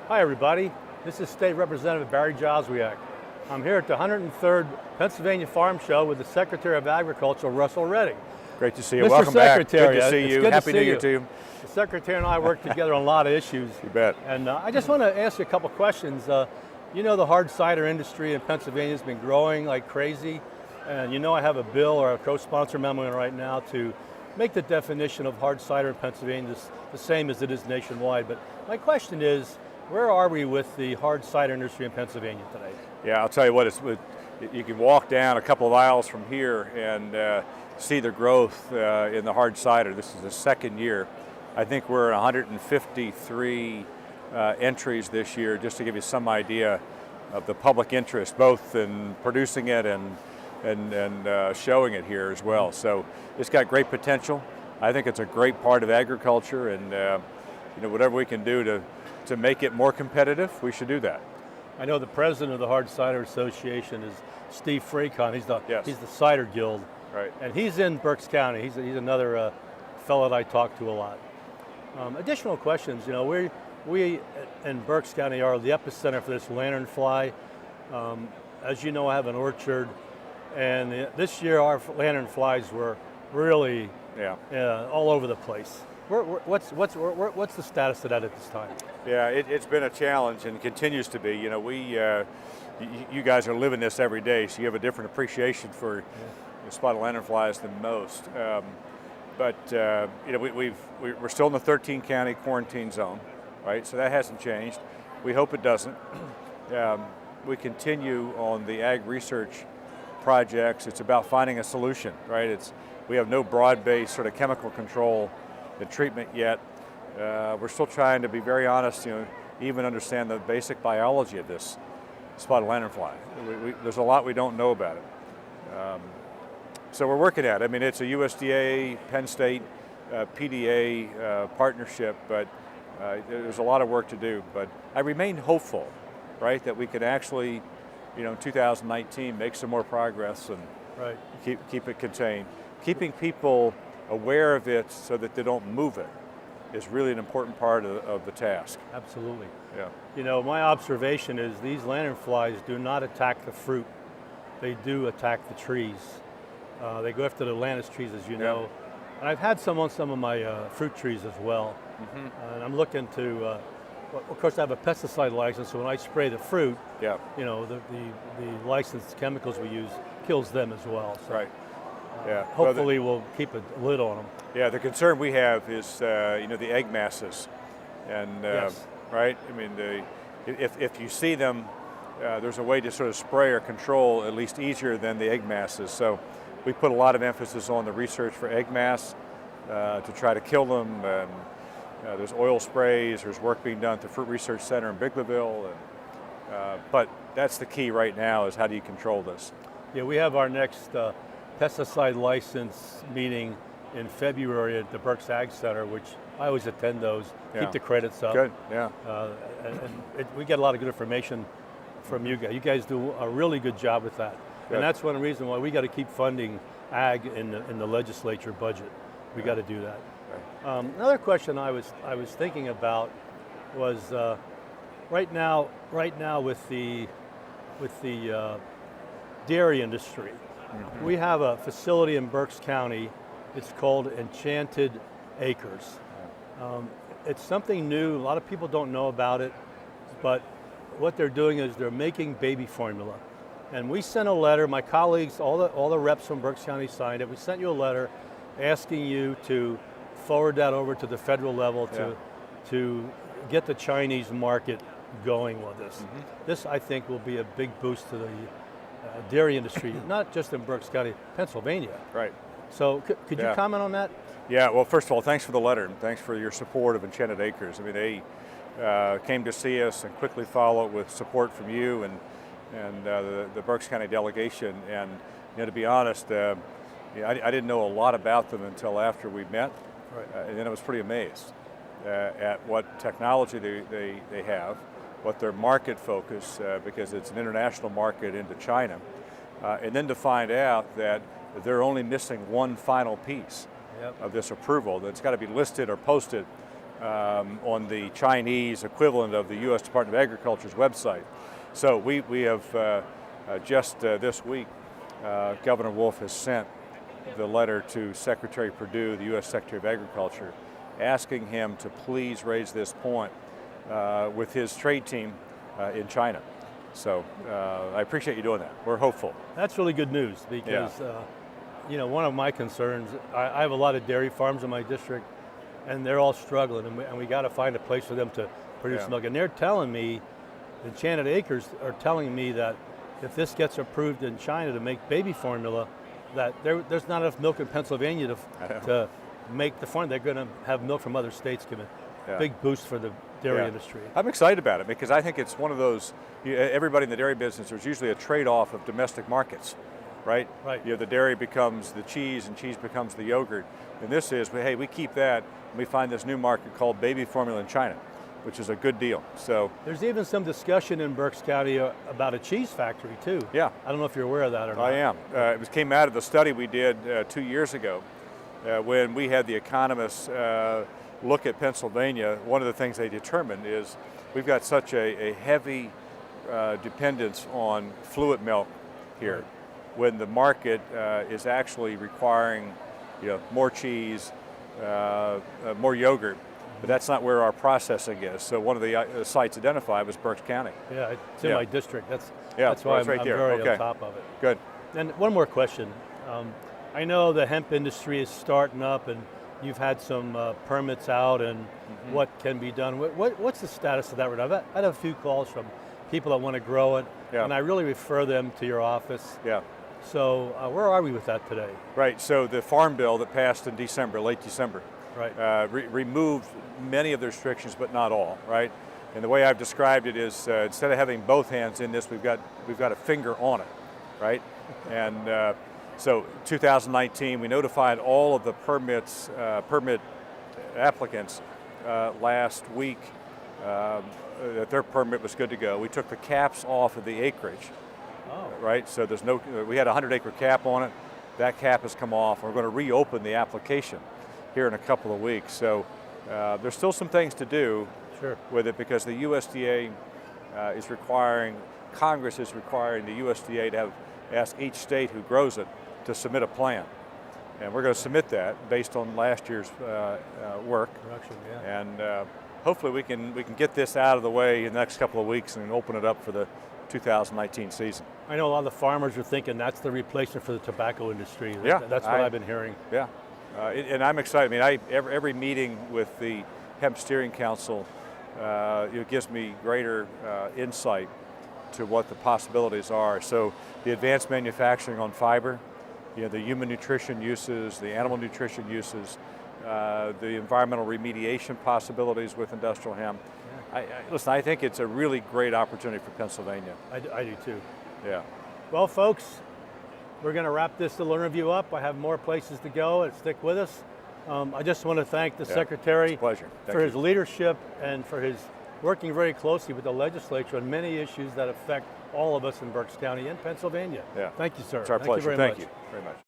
Hi everybody, this is State Representative Barry Jozwiak. I'm here at the 103rd Pennsylvania Farm Show with the Secretary of Agriculture, Russell Redding. Great to see you. Mr. Welcome Secretary, back. Good to see you. Happy New Year to you. The Secretary and I work together on a lot of issues. You bet. And I just want to ask you a couple questions. You know the hard cider industry in Pennsylvania has been growing like crazy. And you know I have a bill or a co-sponsor memo right now to make the definition of hard cider in Pennsylvania the same as it is nationwide. But my question is, where are we with the hard cider industry in Pennsylvania today? Yeah, I'll tell you what, you can walk down a couple of aisles from here and see the growth in the hard cider. This is the second year. I think we're at 153 entries this year, just to give you some idea of the public interest, both in producing it and showing it here as well. So it's got great potential. I think it's a great part of agriculture, and whatever we can do to make it more competitive, we should do that. I know the president of the Hard Cider Association is Steve Fracon. He's the Cider Guild, right? And he's in Berks County. He's another fellow that I talk to a lot. Additional questions. You know, we in Berks County are the epicenter for this lanternfly. As you know, I have an orchard, and this year our lanternflies were really all over the place. What's the status of that at this time? Yeah, it's been a challenge and continues to be. You know, you guys are living this every day, so you have a different appreciation for the spotted lanternflies than most. We're still in the 13 county quarantine zone, right? So that hasn't changed. We hope it doesn't. We continue on the ag research projects. It's about finding a solution, right? We have no broad-based sort of chemical control and treatment yet. We're still trying to be very honest, even understand the basic biology of this spotted lanternfly. There's a lot we don't know about it. So we're working at it. I mean, it's a USDA, Penn State, PDA partnership, but there's a lot of work to do. But I remain hopeful, right, that we could actually, in 2019, make some more progress and keep it contained. Keeping people aware of it so that they don't move it is really an important part of the task. Absolutely. Yeah. You know, my observation is these lanternflies do not attack the fruit. They do attack the trees. They go after the lantus trees, as you know. And I've had some on some of my fruit trees as well. Mm-hmm. And I'm looking to, of course I have a pesticide license, so when I spray the fruit, the licensed chemicals we use kills them as well. So. Right. Hopefully we'll keep a lid on them. Yeah, the concern we have is the egg masses, and right. I mean, if you see them, there's a way to sort of spray or control at least easier than the egg masses. So we put a lot of emphasis on the research for egg mass to try to kill them. There's oil sprays. There's work being done at the Fruit Research Center in Biglaville, but that's the key right now: is how do you control this? Yeah, we have our next pesticide license meeting in February at the Berks Ag Center, which I always attend those. Keep the credits up. Good, yeah. We get a lot of good information from you guys. You guys do a really good job with that. Good. And that's one reason why we got to keep funding ag in the legislature budget. We got to do that. Right. Another question I was thinking about was right now with the dairy industry. Mm-hmm. We have a facility in Berks County. It's called Enchanted Acres. It's something new. A lot of people don't know about it, but what they're doing is they're making baby formula. And we sent a letter. My colleagues, all the reps from Berks County signed it. We sent you a letter asking you to forward that over to the federal level to get the Chinese market going with this. Mm-hmm. This, I think, will be a big boost to the dairy industry, not just in Berks County, Pennsylvania. Right. So could you comment on that? Yeah, well, first of all, thanks for the letter, and thanks for your support of Enchanted Acres. I mean, they came to see us and quickly followed with support from you and the Berks County delegation. And to be honest, I didn't know a lot about them until after we met, and then I was pretty amazed at what technology they have, what their market focus, because it's an international market into China, and then to find out that they're only missing one final piece of this approval that's got to be listed or posted on the Chinese equivalent of the U.S. Department of Agriculture's website. So we have just this week, Governor Wolf has sent the letter to Secretary Perdue, the U.S. Secretary of Agriculture, asking him to please raise this point with his trade team in China. So I appreciate you doing that. We're hopeful. That's really good news because, you know, one of my concerns, I have a lot of dairy farms in my district and they're all struggling and we got to find a place for them to produce milk. And they're telling me, Enchanted Acres are telling me that if this gets approved in China to make baby formula, that there's not enough milk in Pennsylvania to make the formula. They're going to have milk from other states come in. Big boost for the dairy industry. I'm excited about it because I think it's one of those, everybody in the dairy business, there's usually a trade-off of domestic markets, right? Right. You know, the dairy becomes the cheese and cheese becomes the yogurt. And this is, hey, we keep that and we find this new market called baby formula in China, which is a good deal. So there's even some discussion in Berks County about a cheese factory too. Yeah. I don't know if you're aware of that or not. I am. It came out of the study we did 2 years ago when we had the economists look at Pennsylvania. One of the things they determined is we've got such a heavy dependence on fluid milk here, when the market is actually requiring, you know, more cheese, more yogurt, but that's not where our processing is. So one of the sites identified was Berks County. Yeah, it's in my district. That's why I'm right there. very on top of it. Good. And one more question. I know the hemp industry is starting up and you've had some permits out and what can be done. What's the status of that right now? I've had a few calls from people that want to grow it, and I really refer them to your office. Yeah. So where are we with that today? Right, so the farm bill that passed in December, late December, removed many of the restrictions, but not all, right? And the way I've described it is instead of having both hands in this, we've got a finger on it, right? And so 2019, we notified all of the permit applicants last week that their permit was good to go. We took the caps off of the acreage, right? So there's no, we had a 100-acre cap on it. That cap has come off. We're going to reopen the application here in a couple of weeks. So there's still some things to do with it because the USDA is requiring, Congress is requiring the USDA to ask each state who grows it to submit a plan. And we're going to submit that based on last year's work. And hopefully we can get this out of the way in the next couple of weeks and open it up for the 2019 season. I know a lot of the farmers are thinking that's the replacement for the tobacco industry. Yeah, that's what I've been hearing. Yeah, and I'm excited. I mean, every meeting with the Hemp Steering Council, it gives me greater insight to what the possibilities are. So the advanced manufacturing on fiber, you know, the human nutrition uses, the animal nutrition uses, the environmental remediation possibilities with industrial hemp. Listen, I think it's a really great opportunity for Pennsylvania. I do too. Yeah. Well, folks, we're going to wrap this little interview up. I have more places to go, and stick with us. I just want to thank the Secretary for his leadership and for his working very closely with the legislature on many issues that affect all of us in Berks County and Pennsylvania. Yeah. Thank you, sir. It's our pleasure. Thank you very much. Thank you very much.